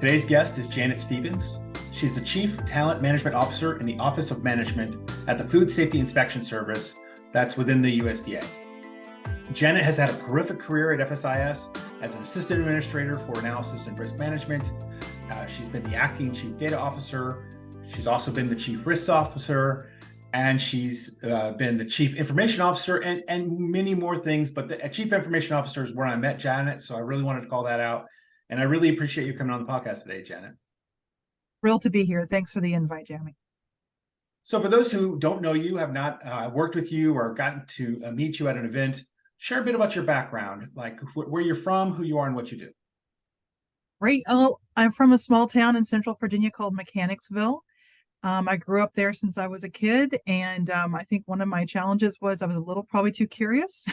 Today's guest is Janet Stevens. She's the Chief Talent Management Officer in the Office of Management at the Food Safety Inspection Service that's within the USDA. Janet has had a terrific career at FSIS as an Assistant Administrator for Analysis and Risk Management. She's been the Acting Chief Data Officer. She's also been the Chief Risk Officer, and she's been the Chief Information Officer and many more things. But the Chief Information Officer is where I met Janet, so I really wanted to call that out. And I really appreciate you coming on the podcast today, Janet. Thrilled to be here. Thanks for the invite, Jeremy. So for those who don't know you, have not worked with you or gotten to meet you at an event, share a bit about your background, like where you're from, who you are, and what you do. Great. I'm from a small town in Central Virginia called Mechanicsville. I grew up there since I was a kid, and I think one of my challenges was I was a little probably too curious.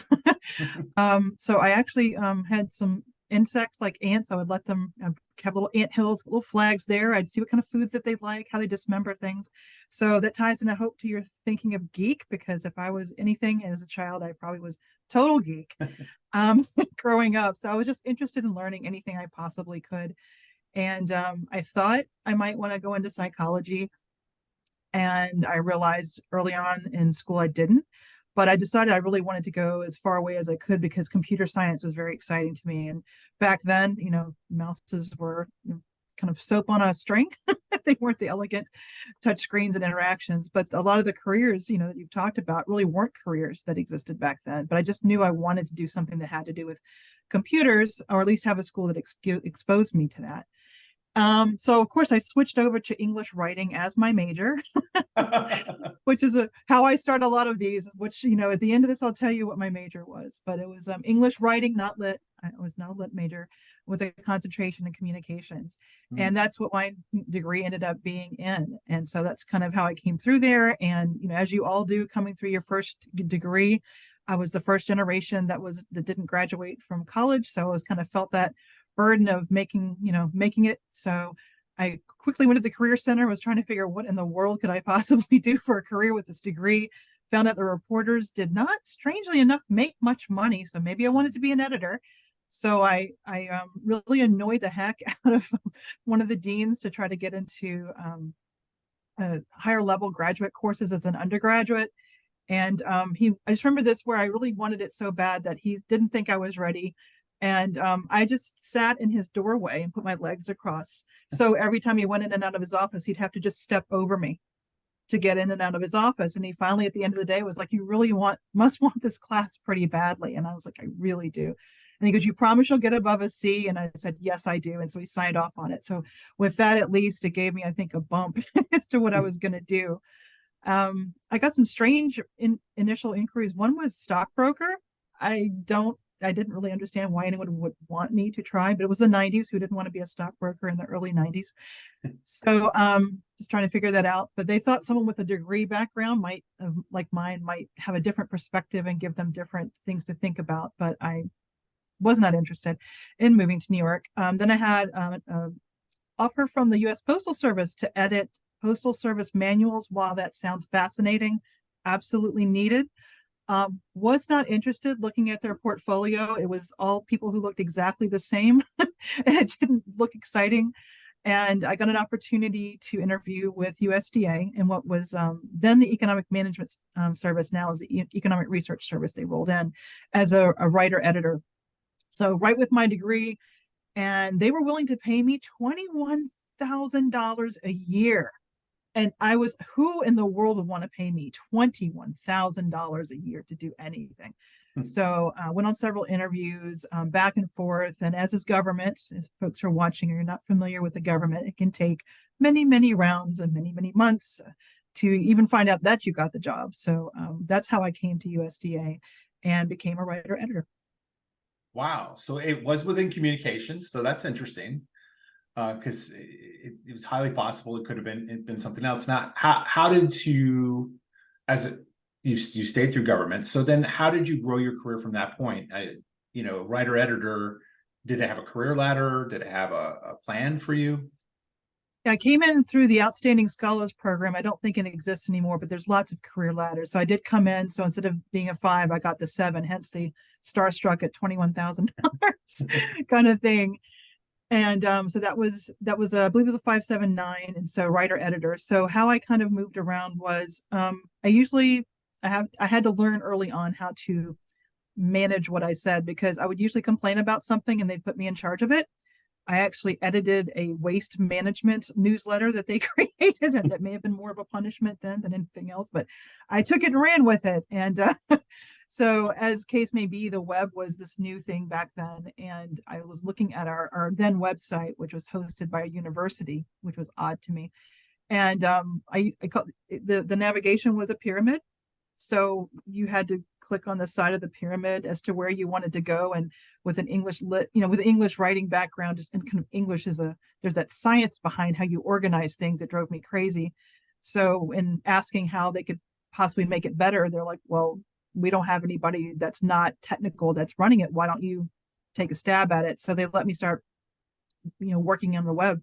So I actually had some insects like ants. I would let them have little ant hills, little flags there. I'd see what kind of foods that they like, how they dismember things. So that ties in, I hope, to your thinking of geek, because if I was anything as a child, I probably was total geek growing up. So I was just interested in learning anything I possibly could. And I thought I might want to go into psychology. And I realized early on in school I didn't. But I decided I really wanted to go as far away as I could because computer science was very exciting to me. And back then, mouses were kind of soap on a string. They weren't the elegant touch screens and interactions. But a lot of the careers, that you've talked about really weren't careers that existed back then. But I just knew I wanted to do something that had to do with computers, or at least have a school that exposed me to that. So of course I switched over to English writing as my major, which is how I start a lot of these, which, at the end of this, I'll tell you what my major was, but it was English writing, not lit. I was not a lit major with a concentration in communications. And that's what my degree ended up being in. And so that's kind of how I came through there. And, as you all do coming through your first degree, I was the first generation that didn't graduate from college. So I was kind of felt that burden of making it. So I quickly went to the Career Center, was trying to figure out what in the world could I possibly do for a career with this degree. Found out the reporters did not, strangely enough, make much money. So maybe I wanted to be an editor. So I really annoyed the heck out of one of the deans to try to get into higher level graduate courses as an undergraduate. And I just remember this, where I really wanted it so bad that he didn't think I was ready. And I just sat in his doorway and put my legs across. So every time he went in and out of his office, he'd have to just step over me to get in and out of his office. And he finally, at the end of the day, was like, "You really must want this class pretty badly." And I was like, "I really do." And he goes, "You promise you'll get above a C?" And I said, "Yes, I do." And so he signed off on it. So with that, at least it gave me, I think, a bump as to what I was going to do. I got some strange initial inquiries. One was stockbroker. I didn't really understand why anyone would want me to try, but it was the 90s. Who didn't want to be a stockbroker in the early 90s? So just trying to figure that out. But they thought someone with a degree background like mine, might have a different perspective and give them different things to think about. But I was not interested in moving to New York. Then I had an offer from the U.S. Postal Service to edit Postal Service manuals. While that sounds fascinating, absolutely needed. Was not interested. Looking at their portfolio, it was all people who looked exactly the same and it didn't look exciting. And I got an opportunity to interview with USDA and what was then the Economic Management Service, now is the Economic Research Service. They rolled in as a writer-editor. So right with my degree, and they were willing to pay me $21,000 a year. And I was, who in the world would want to pay me $21,000 a year to do anything? So I went on several interviews back and forth. And as is government, if folks are watching or you're not familiar with the government, it can take many, many rounds and many, many months to even find out that you got the job. So that's how I came to USDA and became a writer-editor. Wow. So it was within communications. So that's interesting. Because it was highly possible it could have been something else. Now, how did you, you stayed through government, so then how did you grow your career from that point? Writer editor, did it have a career ladder? Did it have a plan for you? Yeah, I came in through the Outstanding Scholars Program. I don't think it exists anymore, but there's lots of career ladders. So I did come in. So instead of being a 5, I got the 7, hence the starstruck at $21,000 kind of thing. And so that was I believe it was a 579, and so writer editor. So how I kind of moved around was I had to learn early on how to manage what I said, because I would usually complain about something and they'd put me in charge of it. I actually edited a waste management newsletter that they created, and that may have been more of a punishment then than anything else, but I took it and ran with it. And so, as case may be, the web was this new thing back then. And I was looking at our then website, which was hosted by a university, which was odd to me. And I called the navigation was a pyramid, so you had to click on the side of the pyramid as to where you wanted to go. And with an English with an English writing background, just and kind of English is there's that science behind how you organize things that drove me crazy. So in asking how they could possibly make it better, they're like, well, we don't have anybody that's not technical that's running it. Why don't you take a stab at it? So they let me start, working on the web.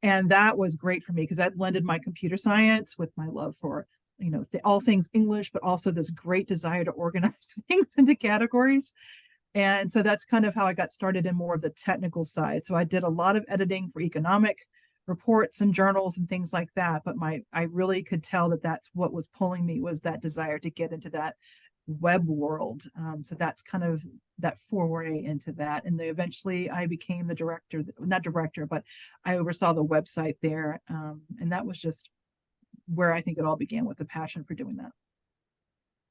And that was great for me because that blended my computer science with my love for all things English, but also this great desire to organize things into categories. And so that's kind of how I got started in more of the technical side. So I did a lot of editing for economic reports and journals and things like that. But I really could tell that that's what was pulling me, was that desire to get into that web world. So that's kind of that foray into that. And then eventually I became the director, not director, but I oversaw the website there. And that was just where I think it all began, with the passion for doing that.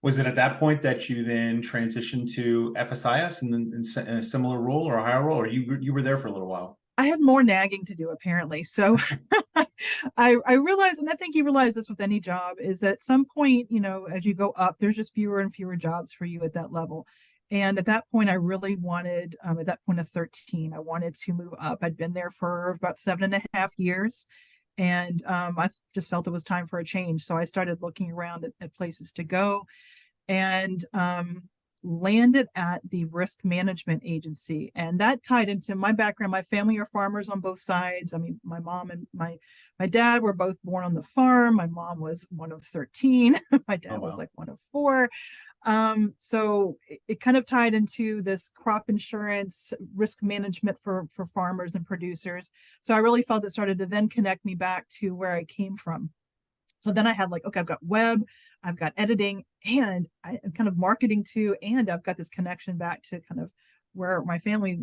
Was it at that point that you then transitioned to FSIS and then in a similar role or a higher role, or you were there for a little while? I had more nagging to do, apparently. So I realized, and I think you realize this with any job, is that at some point, as you go up, there's just fewer and fewer jobs for you at that level. And at that point, I really wanted, at that point of 13, I wanted to move up. I'd been there for about 7.5 years. And I just felt it was time for a change. So I started looking around at places to go, and landed at the risk management agency. And that tied into my background. My family are farmers on both sides. I mean, my mom and my dad were both born on the farm. My mom was one of 13. My Oh, dad was wow. like one of four. So it kind of tied into this crop insurance risk management for farmers and producers. So I really felt it started to then connect me back to where I came from. So then I had like, okay, I've got web, I've got editing, and I'm kind of marketing too, and I've got this connection back to kind of where my family,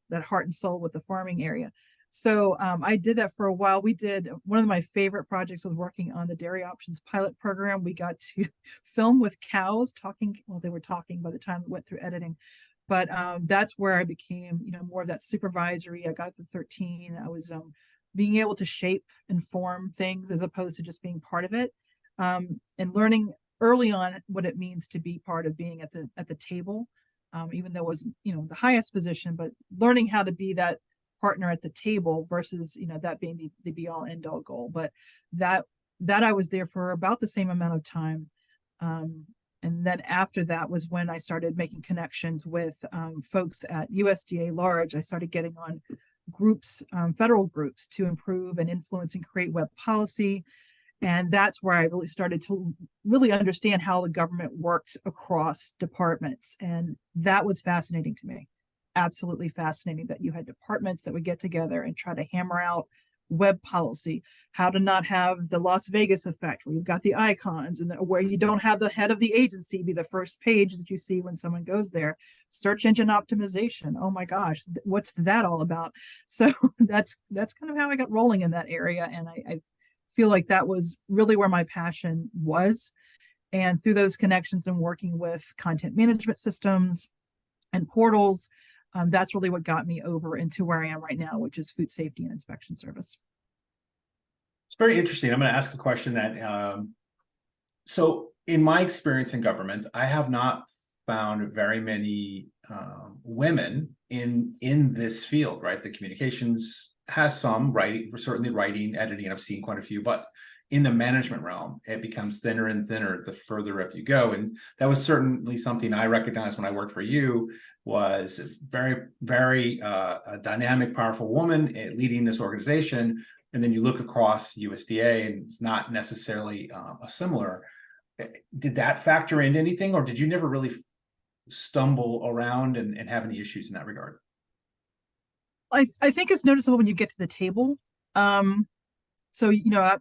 that heart and soul with the farming area. So I did that for a while. We did one of my favorite projects was working on the dairy options pilot program. We got to film with cows talking. Well, they were talking by the time we went through editing, but that's where I became, more of that supervisory. I got the 13. I was being able to shape and form things as opposed to just being part of it, and learning early on what it means to be part of being at the table, even though it was the highest position, but learning how to be that partner at the table versus that being the be all end all goal. But that I was there for about the same amount of time. And then after that was when I started making connections with folks at USDA large. I started getting on groups, federal groups, to improve and influence and create web policy. And that's where I really started to really understand how the government works across departments. And that was fascinating to me. Absolutely fascinating that you had departments that would get together and try to hammer out web policy, how to not have the Las Vegas effect where you've got the icons, and where you don't have the head of the agency be the first page that you see when someone goes there. Search engine optimization. Oh my gosh, what's that all about? So that's kind of how I got rolling in that area. And I feel like that was really where my passion was. And through those connections and working with content management systems and portals, that's really what got me over into where I am right now, which is food safety and inspection service. It's very interesting. I'm going to ask a question that, so in my experience in government, I have not found very many women in this field, right? The communications has some writing, certainly writing, editing, and I've seen quite a few, but in the management realm, it becomes thinner and thinner the further up you go. And that was certainly something I recognized when I worked for you, was a very, very a dynamic, powerful woman leading this organization. And then you look across USDA and it's not necessarily a similar. Did that factor into anything, or did you never really stumble around and have any issues in that regard? I think it's noticeable when you get to the table. Um, so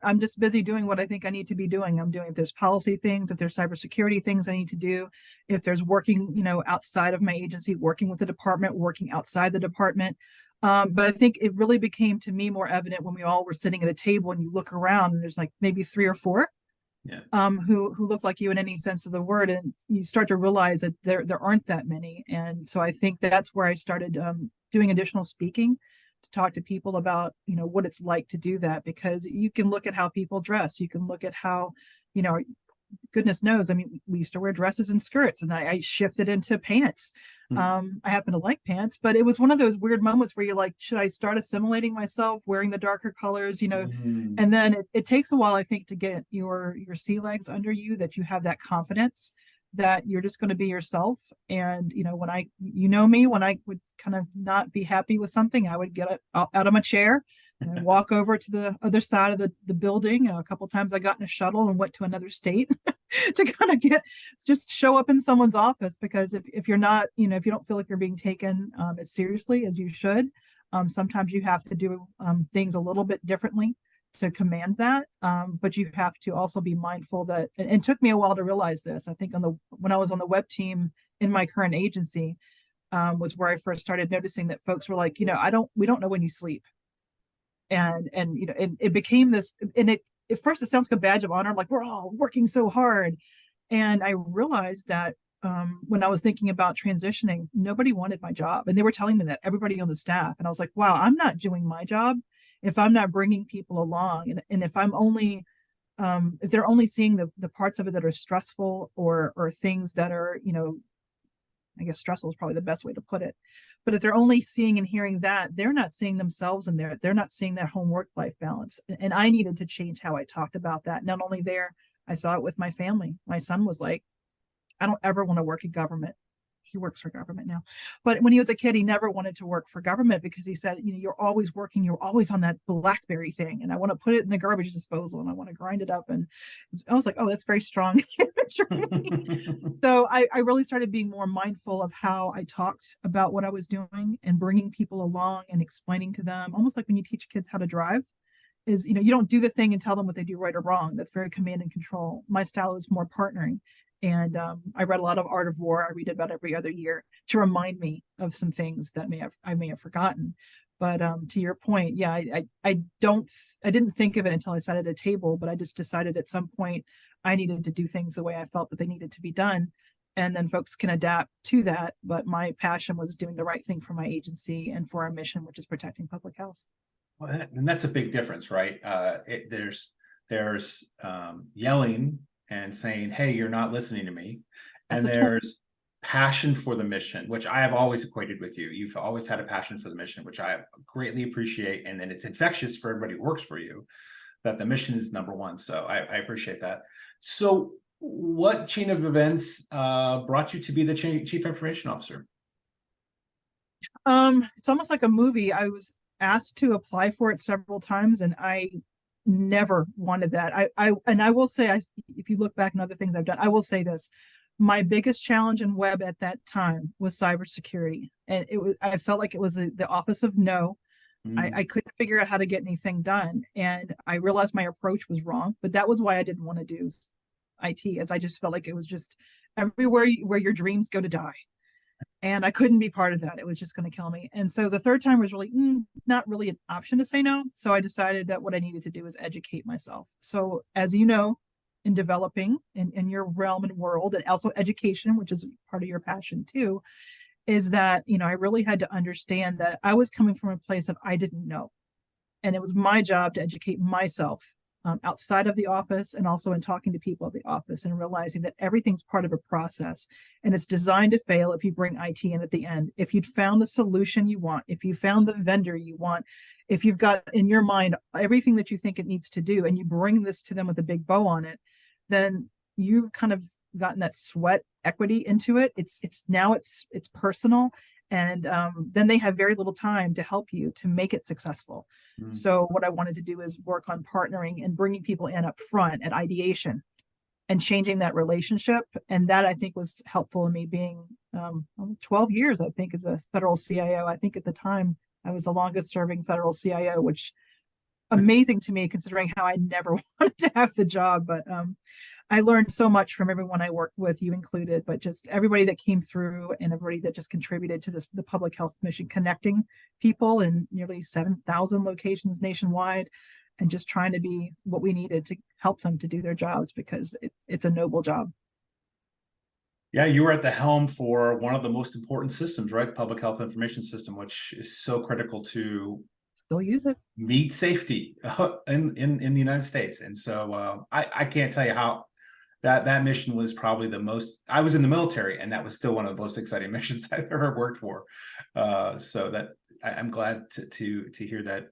I'm just busy doing what I think I need to be doing. I'm doing, if there's policy things, if there's cybersecurity things I need to do, if there's working, outside of my agency, working with the department, working outside the department. But I think it really became to me more evident when we all were sitting at a table and you look around and there's like maybe three or four Yeah. who look like you in any sense of the word, and you start to realize that there aren't that many. And so I think that's where I started doing additional speaking to talk to people about what it's like to do that, because you can look at how people dress, you can look at how you know goodness knows, I mean, we used to wear dresses and skirts, and I shifted into pants. Mm. I happen to like pants, but it was one of those weird moments where you're like, should I start assimilating myself, wearing the darker colors, Mm. and then it takes a while, I think, to get your sea legs under you, that you have that confidence that you're just going to be yourself. And when me, when I would kind of not be happy with something, I would get out of my chair and walk over to the other side of the building. A couple of times I got in a shuttle and went to another state to kind of just show up in someone's office, because if you're not, if you don't feel like you're being taken as seriously as you should, sometimes you have to do things a little bit differently to command that. But you have to also be mindful that, and it took me a while to realize this. I think when I was on the web team in my current agency, was where I first started noticing that folks were like, we don't know when you sleep. And it became this, and at first it sounds like a badge of honor, like we're all working so hard. And I realized that when I was thinking about transitioning, nobody wanted my job, and they were telling me that, everybody on the staff. And I was like, wow, I'm not doing my job if I'm not bringing people along, and if I'm only if they're only seeing the parts of it that are stressful, or things that are, I guess stressful is probably the best way to put it. But if they're only seeing and hearing that, they're not seeing themselves in there. They're not seeing that home work life balance. And I needed to change how I talked about that. Not only there, I saw it with my family. My son was like, I don't ever want to work in government. He works for government now. But when he was a kid, he never wanted to work for government, because he said, you're always working, you're always on that BlackBerry thing, and I want to put it in the garbage disposal, and I want to grind it up. And I was like, oh, that's very strong imagery. So I really started being more mindful of how I talked about what I was doing, and bringing people along and explaining to them, almost like when you teach kids how to drive, is you don't do the thing and tell them what they do right or wrong. That's very command and control. My style is more partnering. And I read a lot of Art of War. I read it about every other year to remind me of some things that I may have forgotten. But to your point, yeah, I didn't think of it until I sat at a table, but I just decided at some point I needed to do things the way I felt that they needed to be done. And then folks can adapt to that. But my passion was doing the right thing for my agency and for our mission, which is protecting public health. Well, and that's a big difference, right? There's yelling and saying, "Hey, you're not listening to me," That's and a tool. there's passion for the mission, which I have always equated with you. You've always had a passion for the mission, which I greatly appreciate, and then it's infectious for everybody who works for you. That the mission is number one. So I appreciate that. So, what chain of events brought you to be the chief information officer? It's almost like a movie. I was asked to apply for it several times, and I never wanted that. I will say, if you look back on other things I've done, I will say this: my biggest challenge in web at that time was cybersecurity, and I felt like it was the office of no. I couldn't figure out how to get anything done, and I realized my approach was wrong. But that was why I didn't want to do IT, as I just felt like it was just everywhere where your dreams go to die, and I couldn't be part of that. It was just going to kill me. And so the third time was really not really an option to say no. So I decided that what I needed to do is educate myself. So as you know, in developing in your realm and world, and also education, which is part of your passion too, is that, I really had to understand that I was coming from a place of I didn't know. And it was my job to educate myself outside of the office, and also in talking to people at the office, and realizing that everything's part of a process, and it's designed to fail if you bring IT in at the end. If you'd found the solution you want, if you found the vendor you want, if you've got in your mind everything that you think it needs to do, and you bring this to them with a big bow on it, then you've kind of gotten that sweat equity into it. It's personal, and then they have very little time to help you to make it successful. So what I wanted to do is work on partnering and bringing people in up front at ideation, and changing that relationship. And that, I think, was helpful in me being 12 years, I think, as a federal CIO. I think at the time I was the longest serving federal CIO, which amazing to me considering how I never wanted to have the job. But I learned so much from everyone I worked with, you included, but just everybody that came through and everybody that just contributed to the public health mission, connecting people in nearly 7,000 locations nationwide, and just trying to be what we needed to help them to do their jobs, because it's a noble job. Yeah, you were at the helm for one of the most important systems, right? The public health information system, which is so critical to Still use it. meat safety in the United States. And so I can't tell you how that mission was probably the most. I was in the military, and that was still one of the most exciting missions I've ever worked for. So that I'm glad to hear that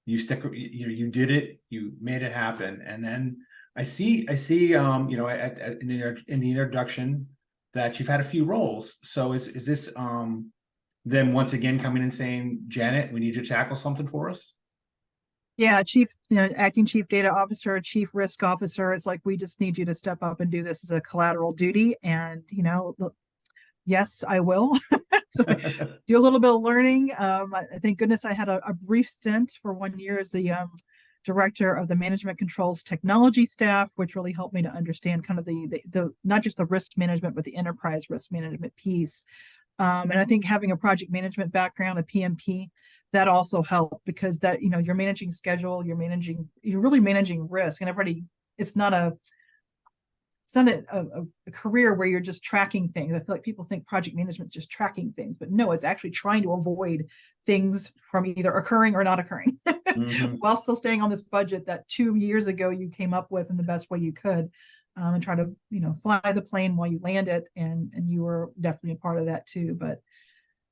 you did it, you made it happen. And then I see in the introduction that you've had a few roles. So is this them once again coming and saying, Janet, we need you to tackle something for us? Yeah, acting chief data officer, chief risk officer. It's like, we just need you to step up and do this as a collateral duty. And, yes, I will. So do a little bit of learning. Thank goodness I had a brief stint for 1 year as the director of the management controls technology staff, which really helped me to understand kind of the not just the risk management, but the enterprise risk management piece. And I think having a project management background, a PMP, that also helped, because that, you're managing schedule, you're really managing risk. And everybody, it's not a career where you're just tracking things. I feel like people think project management is just tracking things, but no, it's actually trying to avoid things from either occurring or not occurring, while still staying on this budget that 2 years ago you came up with in the best way you could. And try to fly the plane while you land it, and you were definitely a part of that too. But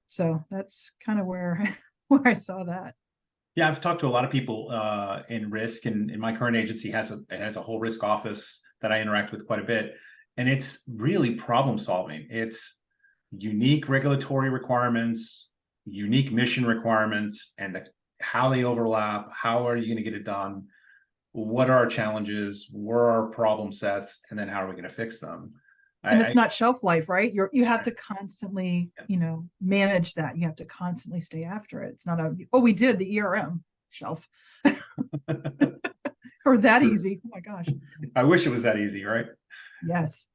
so that's kind of where I saw that. Yeah, I've talked to a lot of people in risk, and in my current agency has a whole risk office that I interact with quite a bit, and it's really problem solving. It's unique regulatory requirements, unique mission requirements, and how they overlap. How are you going to get it done? What are our challenges? Where are our problem sets? And then how are we going to fix them? And it's not shelf life, right? You have to constantly, manage that. You have to constantly stay after it. It's not we did the ERM shelf. Or that easy. Oh my gosh. I wish it was that easy, right? Yes.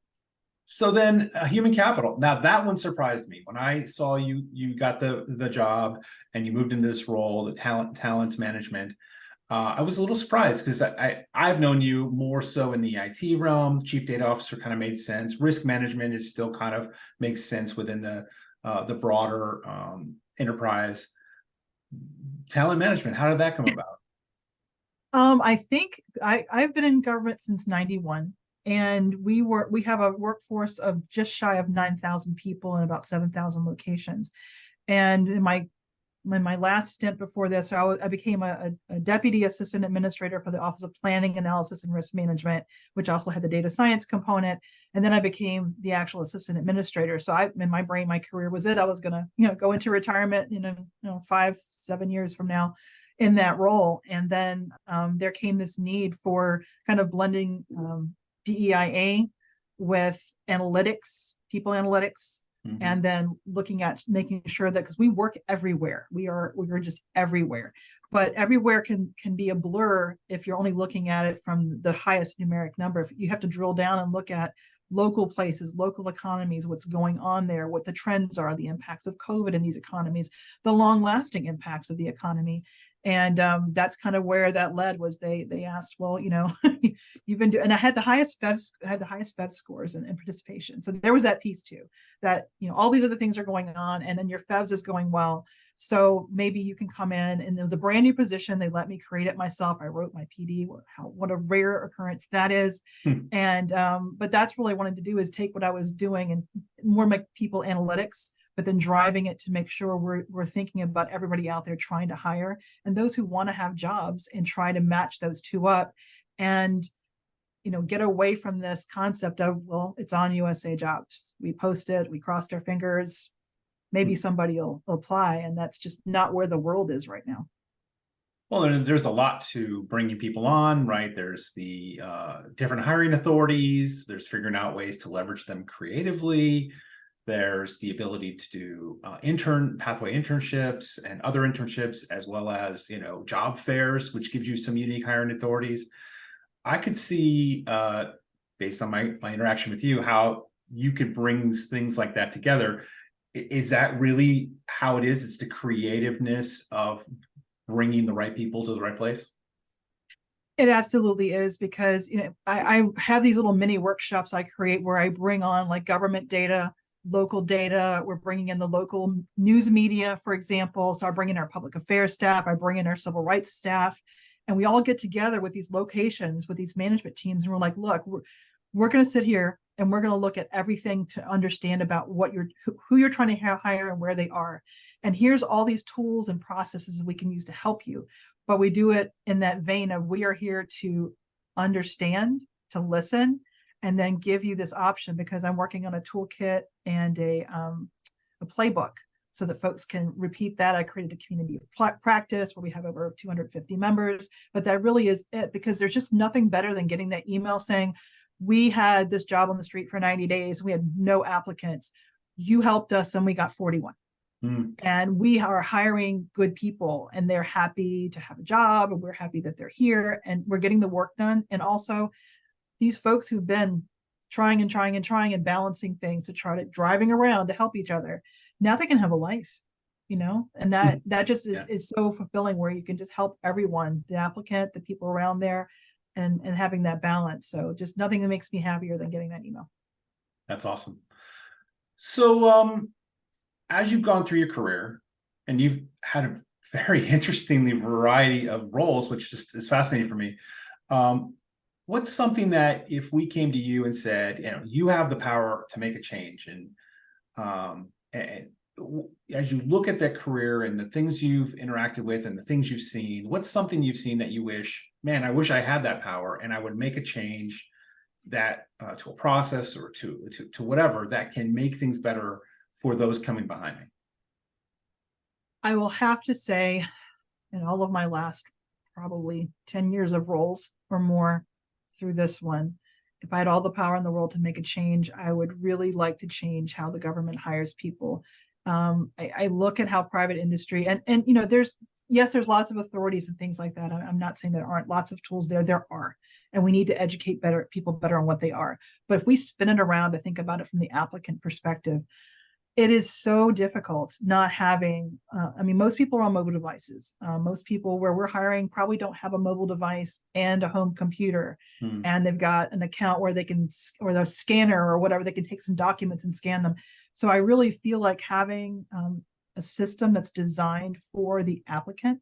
So then human capital. Now that one surprised me when I saw you got the job and you moved into this role, the talent management. I was a little surprised because I've known you more so in the IT realm. Chief data officer kind of made sense. Risk management is still kind of makes sense within the broader enterprise. Talent management, how did that come about? I think I've been in government since 91, and we have a workforce of just shy of 9,000 people in about 7,000 locations. And in my last stint before this, I became a deputy assistant administrator for the Office of Planning, Analysis, and Risk Management, which also had the data science component. And then I became the actual assistant administrator. So in my brain, my career was it. I was going to, go into retirement, 5-7 years from now in that role. And then there came this need for kind of blending DEIA with analytics, people analytics, and then looking at making sure that, because we work everywhere, we're just everywhere, but everywhere can be a blur if you're only looking at it from the highest numeric number. If you have to drill down and look at local places, local economies, what's going on there, what the trends are, the impacts of COVID in these economies, the long-lasting impacts of the economy. And that's kind of where that led. Was they asked, well, you've been doing, and I had the highest FEV scores and participation. So there was that piece too, that all these other things are going on, and then your FEVs is going well. So maybe you can come in, and there was a brand new position. They let me create it myself. I wrote my PD. What a rare occurrence that is. And but that's really what I wanted to do, is take what I was doing and more make people analytics, but then driving it to make sure we're thinking about everybody out there trying to hire, and those who want to have jobs, and try to match those two up, and get away from this concept of, well, it's on USA Jobs. We post it, we crossed our fingers, maybe somebody will apply, and that's just not where the world is right now. Well, there's a lot to bringing people on, right? There's the different hiring authorities. There's figuring out ways to leverage them creatively. There's the ability to do pathway internships and other internships, as well as, job fairs, which gives you some unique hiring authorities. I could see, based on my interaction with you, how you could bring things like that together. Is that really how it is? It's the creativeness of bringing the right people to the right place? It absolutely is, because I have these little mini workshops I create where I bring on like government data, local data. We're bringing in the local news media, for example. So I bring in our public affairs staff, I bring in our civil rights staff, and we all get together with these locations, with these management teams, and we're like, look, we're going to sit here and we're going to look at everything to understand about who you're trying to hire and where they are. And here's all these tools and processes we can use to help you. But we do it in that vein of, we are here to understand, to listen, and then give you this option, because I'm working on a toolkit and a playbook so that folks can repeat that. I created a community of practice where we have over 250 members, but that really is it, because there's just nothing better than getting that email saying, we had this job on the street for 90 days. We had no applicants. You helped us and we got 41. And we are hiring good people, and they're happy to have a job, and we're happy that they're here, and we're getting the work done. And also, these folks who've been trying and balancing things to try to driving around to help each other, now they can have a life, and that just is so fulfilling, where you can just help everyone, the applicant, the people around there, and having that balance. So just nothing that makes me happier than getting that email. That's awesome. So, as you've gone through your career, and you've had a very interestingly variety of roles, which just is fascinating for me. What's something that, if we came to you and said, you have the power to make a change, and as you look at that career and the things you've interacted with and the things you've seen, what's something you've seen that you wish, man, I wish I had that power and I would make a change that to a process or to whatever that can make things better for those coming behind me? I will have to say, in all of my last probably 10 years of roles or more through this one, if I had all the power in the world to make a change, I would really like to change how the government hires people. I look at how private industry, and there's lots of authorities and things like that. I'm not saying there aren't lots of tools there are, and we need to educate people better on what they are. But if we spin it around to think about it from the applicant perspective, it is so difficult not having, most people are on mobile devices. Most people where we're hiring probably don't have a mobile device and a home computer. And they've got an account where they can, or a scanner or whatever, they can take some documents and scan them. So I really feel like having a system that's designed for the applicant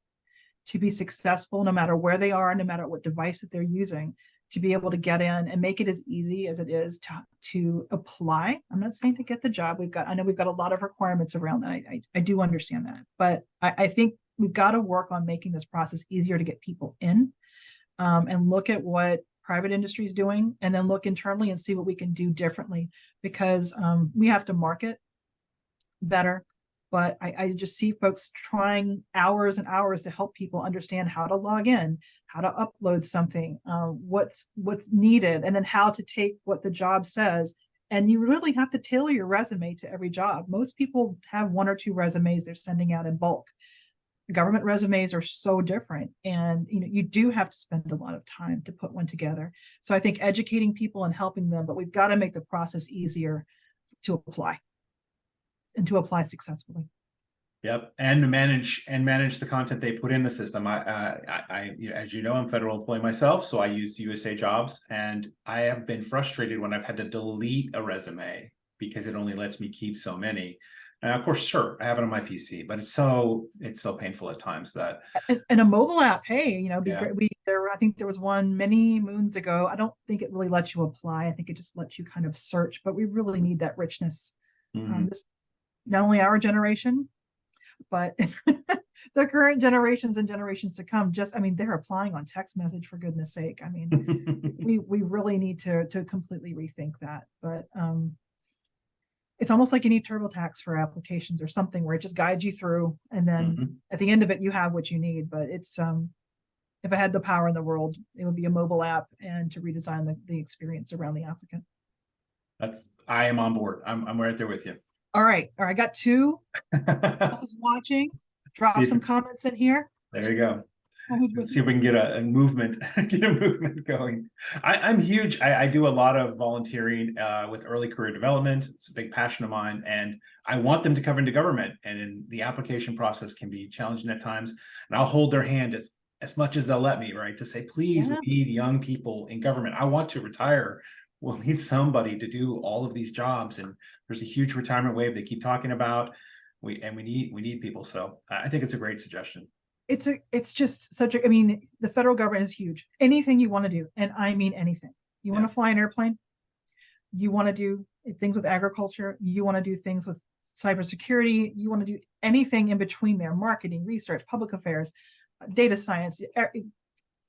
to be successful, no matter where they are, no matter what device that they're using, to be able to get in and make it as easy as it is to apply. I'm not saying to get the job. I know we've got a lot of requirements around that. I do understand that, but I think we've got to work on making this process easier to get people in, and look at what private industry is doing, and then look internally and see what we can do differently, because we have to market better. But I just see folks trying hours and hours to help people understand how to log in, how to upload something, what's needed, and then how to take what the job says. And you really have to tailor your resume to every job. Most people have one or two resumes they're sending out in bulk. Government resumes are so different, and you do have to spend a lot of time to put one together. So I think educating people and helping them, but we've got to make the process easier to apply, and to apply successfully. Yep, and to manage the content they put in the system. As you know, I'm a federal employee myself, so I use USA Jobs, and I have been frustrated when I've had to delete a resume because it only lets me keep so many. And of course, sure, I have it on my PC, but it's so painful at times that. And a mobile app, hey, be Yeah. great. I think there was one many moons ago. I don't think it really lets you apply. I think it just lets you kind of search, but we really need that richness. This, not only our generation, but the current generations and generations to come, they're applying on text message, for goodness sake. We really need to completely rethink that. But it's almost like you need TurboTax for applications or something, where it just guides you through, and then at the end of it, you have what you need. But it's if I had the power in the world, it would be a mobile app, and to redesign the experience around the applicant. I am on board. I'm right there with you. All right. All right. I got two bosses watching. See Drop if some comments in here. there you go. Who's Let's with see if me? we can get a movement, get a movement going. I'm huge. I do a lot of volunteering with early career development. It's a big passion of mine, and I want them to come into government. And in the application process can be challenging at times. And I'll hold their hand as much as they'll let me, right? To say, please, we Yeah. need young people in government. I want to retire. We'll need somebody to do all of these jobs. And there's a huge retirement wave they keep talking about. We need people. So I think it's a great suggestion. It's just such a, I mean, the federal government is huge. Anything you want to do, and I mean anything. You want Yeah. to fly an airplane, you want to do things with agriculture, you want to do things with cybersecurity, you want to do anything in between there, marketing, research, public affairs, data science, Chemistry.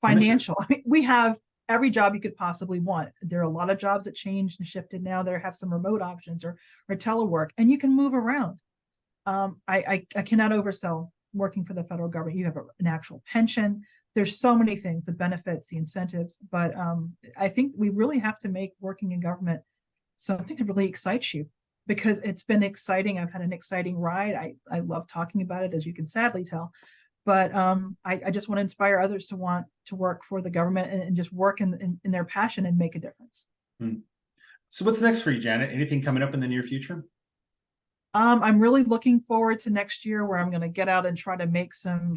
financial. I mean, we have every job you could possibly want. There are a lot of jobs that changed and shifted now. There have some remote options or telework, and you can move around. I cannot oversell working for the federal government. You have an actual pension. There's so many things, the benefits, the incentives, but I think we really have to make working in government something that really excites you, because it's been exciting. I've had an exciting ride. I love talking about it, as you can sadly tell. But I just want to inspire others to want to work for the government and just work in their passion and make a difference. Hmm. So what's next for you, Janet? Anything coming up in the near future? I'm really looking forward to next year, where I'm going to get out and try to make some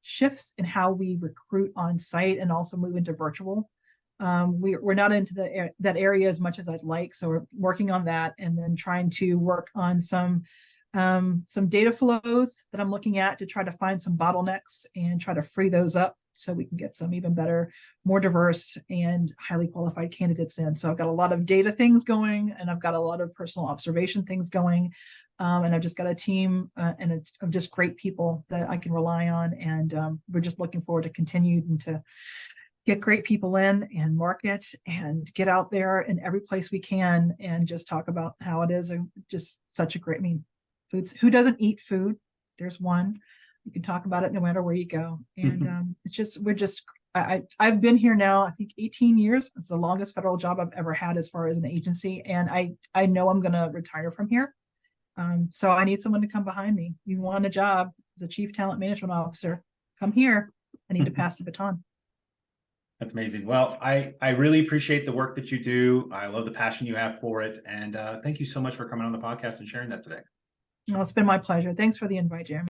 shifts in how we recruit on site and also move into virtual. We're not into that area as much as I'd like, so we're working on that, and then trying to work on some data flows that I'm looking at to try to find some bottlenecks and try to free those up so we can get some even better, more diverse and highly qualified candidates in. So I've got a lot of data things going, and I've got a lot of personal observation things going. And I've just got a team of just great people that I can rely on. And we're just looking forward to continuing to get great people in and market and get out there in every place we can and just talk about how it is just such a great, I mean, foods, who doesn't eat food? There's one. You can talk about it no matter where you go. And it's just, I've been here now, I think 18 years. It's the longest federal job I've ever had as far as an agency. And I know I'm going to retire from here. So I need someone to come behind me. You want a job as a chief talent management officer, come here. I need to pass the baton. That's amazing. Well, I really appreciate the work that you do. I love the passion you have for it. And thank you so much for coming on the podcast and sharing that today. Well, it's been my pleasure. Thanks for the invite, Jeremy.